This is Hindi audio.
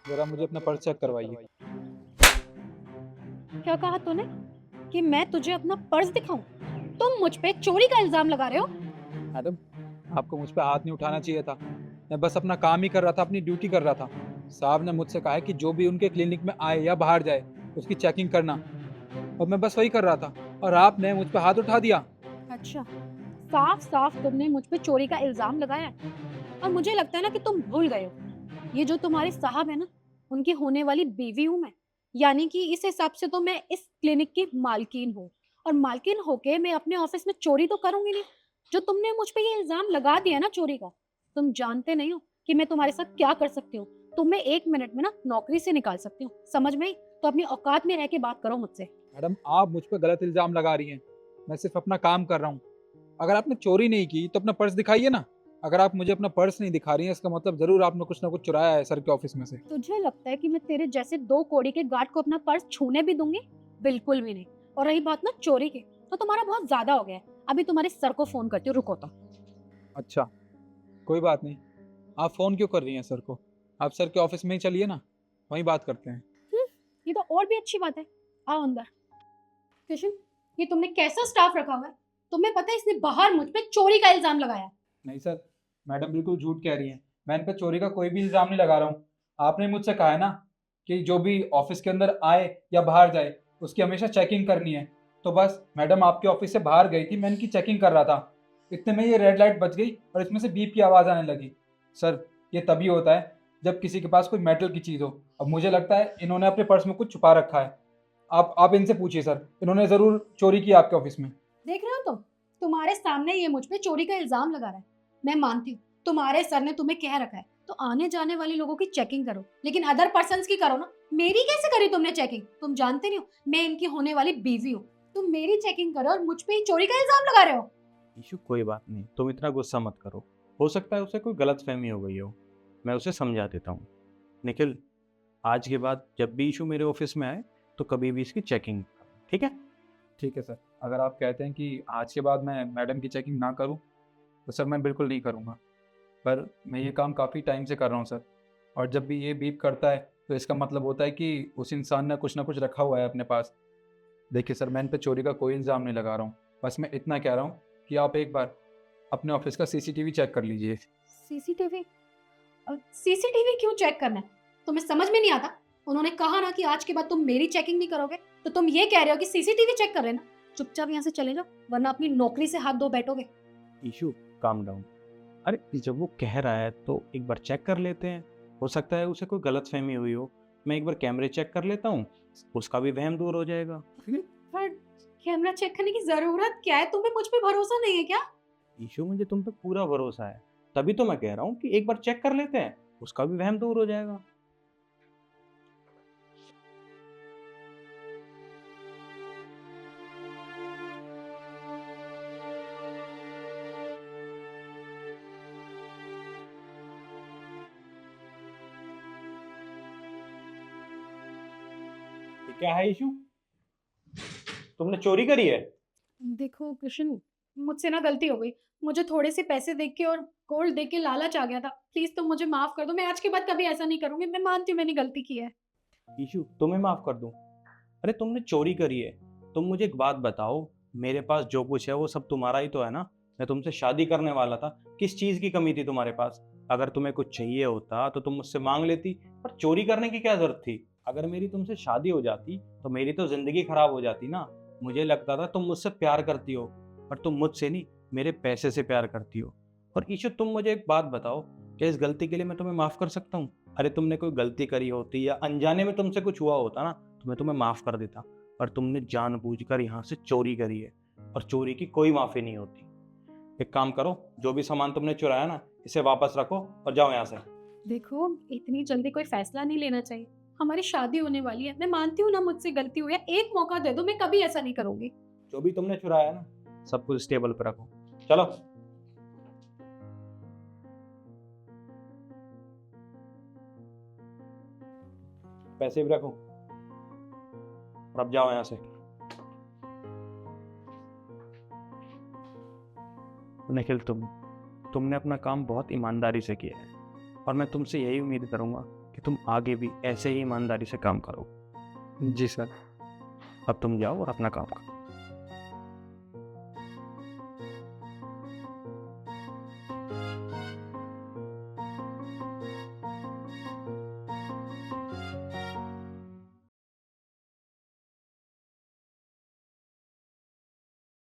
ज़रा मुझे अपना पर्स चेक करवाइए। क्या कहा तूने कि मैं तुझे अपना पर्स दिखाऊं? तुम मुझ पे चोरी का इल्जाम लगा रहे हो? मैडम, आपको मुझ पे हाथ नहीं उठाना चाहिए था। मैं बस अपना काम ही कर रहा था, अपनी ड्यूटी कर रहा था। साहब ने मुझसे कहा है कि जो भी उनके क्लिनिक में आए या बाहर जाए, उसकी चेकिंग करना, और मैं बस वही कर रहा था और आपने मुझ पे हाथ उठा दिया। अच्छा, साफ साफ तुमने मुझ पे चोरी का इल्जाम लगाया है। और मुझे लगता है ना कि तुम भूल गए हो, ये जो तुम्हारे साहब है ना, उनकी होने वाली बीवी हूं मैं। यानी कि इस हिसाब से तो मैं इस क्लिनिक की मालकिन हूँ। और मालकिन होके मैं अपने ऑफिस में चोरी तो करूंगी नहीं। जो तुमने मुझ पे ये इल्जाम लगा दिया ना चोरी का, तुम जानते नहीं हो कि मैं तुम्हारे साथ क्या कर सकती हूँ। तुम्हें 1 मिनट में ना नौकरी से निकाल सकती हूँ, समझ में आई? तो अपनी औकात में रह के बात करो मुझसे। मैडम, आप मुझ पे गलत इल्ज़ाम लगा रही हैं। मैं सिर्फ अपना काम कर रहा हूँ। अगर आपने चोरी नहीं की तो अपना पर्स दिखाइए ना। अगर आप मुझे अपना पर्स नहीं दिखा रही हैं, इसका मतलब ज़रूर आपने कुछ ना कुछ चुराया है सर के ऑफिस में से। तुझे लगता है कि मैं तेरे जैसे दो कोड़ी के गार्ड को अपना पर्स छूने भी दूंगी? बिल्कुल भी नहीं। और रही बात ना चोरी की, तो तुम्हारा बहुत ज्यादा हो गया है। अभी तुम्हारे सर को फोन करती हूँ, रुको तो। अच्छा, कोई बात नहीं। आप फ़ोन क्यों कर रही हैं सर को? आप सर के ऑफिस में ही चलिए ना, वहीं बात करते हैं। हम्म, ये तो और भी अच्छी बात है। आओ अंदर। किशन, ये तुमने कैसा स्टाफ रखा हुआ है? तुम्हें पता है इसने बाहर मुझ पे चोरी का इल्जाम लगाया है। नहीं सर, मैडम बिल्कुल झूठ कह रही हैं। मैं इन पे चोरी का कोई भी इल्ज़ाम नहीं लगा रहा हूँ। आपने मुझसे कहा है ना कि जो भी ऑफिस के अंदर आए या बाहर जाए, उसकी हमेशा चेकिंग करनी है। तो बस मैडम आपके ऑफिस से बाहर गई थी, मैं इनकी चेकिंग कर रहा था। इतने में ये रेड लाइट बच गई और इसमें से बीप की आवाज़ आने लगी। सर, ये तभी होता है जब किसी के पास कोई मेटल की चीज़ हो। अब मुझे लगता है इन्होंने अपने पर्स में कुछ छुपा रखा है। आप इनसे पूछिए सर, इन्होंने ज़रूर चोरी की आपके ऑफिस में। देख रहे हो तुम, तुम्हारे सामने ये मुझ पे चोरी का इल्जाम लगा रहा है। मैं मानती हूँ तुम्हारे सर ने तुम्हें कह रखा है तो आने जाने वाले लोगों की चेकिंग करो, लेकिन अदर पर्सन की करो ना। मेरी कैसे करी तुमने चेकिंग? तुम जानते नहीं हो मैं इनकी होने वाली बीवी हूँ। तुम मेरी चेकिंग करो और मुझ पे ही चोरी का इल्जाम लगा रहे हो। इशू कोई बात नहीं, तुम इतना गुस्सा मत करो। हो सकता है उसे कोई गलतफहमी हो गई हो। मैं उसे समझा देता हूँ। निखिल, आज के बाद जब भी इशू मेरे ऑफिस में आए तो कभी भी इसकी चेकिंग, ठीक है? ठीक है सर, अगर आप कहते हैं कि आज के बाद मैं मैडम की चेकिंग ना करूं, तो सर मैं बिल्कुल नहीं करूंगा। पर मैं ये काम काफ़ी टाइम से कर रहा हूं सर, और जब भी ये बीप करता है तो इसका मतलब होता है कि उस इंसान ने कुछ ना कुछ रखा हुआ है अपने पास। देखिए सर, मैं इन पे चोरी का कोई इल्ज़ाम नहीं लगा रहा हूँ। बस मैं इतना कह रहा हूँ कि आप एक बार अपने ऑफिस का सीसीटीवी चेक कर लीजिए। सीसीटीवी? सीसीटीवी क्यों चेक करना है? तुम्हें समझ में नहीं आता? उन्होंने कहा ना कि आज के बाद तुम मेरी चेकिंग नहीं करोगे, तो तुम ये कह रहे हो कि सीसीटीवी चेक कर रहे ना? चुपचाप यहाँ से चले जाओ, वरना अपनी नौकरी से हाथ धो बैठोगे। Issue, calm down. अरे जब वो कह रहा है तो एक बार चेक कर लेते हैं। हो सकता है उसे कोई गलतफहमी हुई हो। मैं एक बार कैमरे चेक कर लेता हूँ, उसका भी वहम दूर हो जाएगा। पर कैमरा चेक करने की जरूरत क्या है? तुम्हें मुझ पे भरोसा नहीं है क्या? इशू, मुझे तुम पे पूरा भरोसा है। तभी तो मैं कह रहा हूँ कि एक बार चेक कर लेते हैं, उसका भी वहम दूर हो जाएगा। ये क्या है इशू? तुमने चोरी करी है? देखो कृष्ण, मुझसे ना गलती हो गई। मुझे थोड़े से पैसे देख के और गोल्ड देख के लालच आ गया था। प्लीज तुम मुझे माफ कर दो, मैं आज के बाद कभी ऐसा नहीं करूंगी। मैं मानती हूँ मैंने गलती की है। ईशु, तुम्हें माफ कर दूं? अरे तुमने चोरी करी है। तुम मुझे एक बात बताओ, मेरे पास जो कुछ है वो सब तुम्हारा ही तो है ना? मैं तुमसे शादी करने वाला था। किस चीज की कमी थी तुम्हारे पास? अगर तुम्हें कुछ चाहिए होता तो तुम मुझसे मांग लेती। पर चोरी करने की क्या जरूरत थी? अगर मेरी तुमसे शादी हो जाती तो मेरी तो जिंदगी खराब हो जाती ना। मुझे लगता था तुम मुझसे प्यार करती हो, पर तुम मुझसे नहीं, मेरे पैसे से प्यार करती हो। और ईशु, तुम मुझे एक बात बताओ, क्या इस गलती के लिए मैं तुम्हें माफ कर सकता हूँ? अरे तुमने कोई गलती करी होती या अनजाने में तुमसे कुछ हुआ होता ना, तो मैं तुम्हें माफ कर देता। पर तुमने जानबूझकर यहाँ से चोरी करी है, और चोरी की कोई माफी नहीं होती। एक काम करो, जो भी सामान तुमने चुराया ना, इसे वापस रखो और जाओ यहाँ से। देखो, इतनी जल्दी कोई फैसला नहीं लेना चाहिए। हमारी शादी होने वाली है। मैं मानती हूँ ना मुझसे गलती हुई है, एक मौका दे दो, मैं कभी ऐसा नहीं करूंगी। जो भी तुमने चुराया ना, सब कुछ टेबल पर रखो। चलो, पैसे भी रखो, और अब जाओ यहाँ से। निखिल, तुमने अपना काम बहुत ईमानदारी से किया है, और मैं तुमसे यही उम्मीद करूंगा कि तुम आगे भी ऐसे ही ईमानदारी से काम करो। जी सर। अब तुम जाओ और अपना काम करो।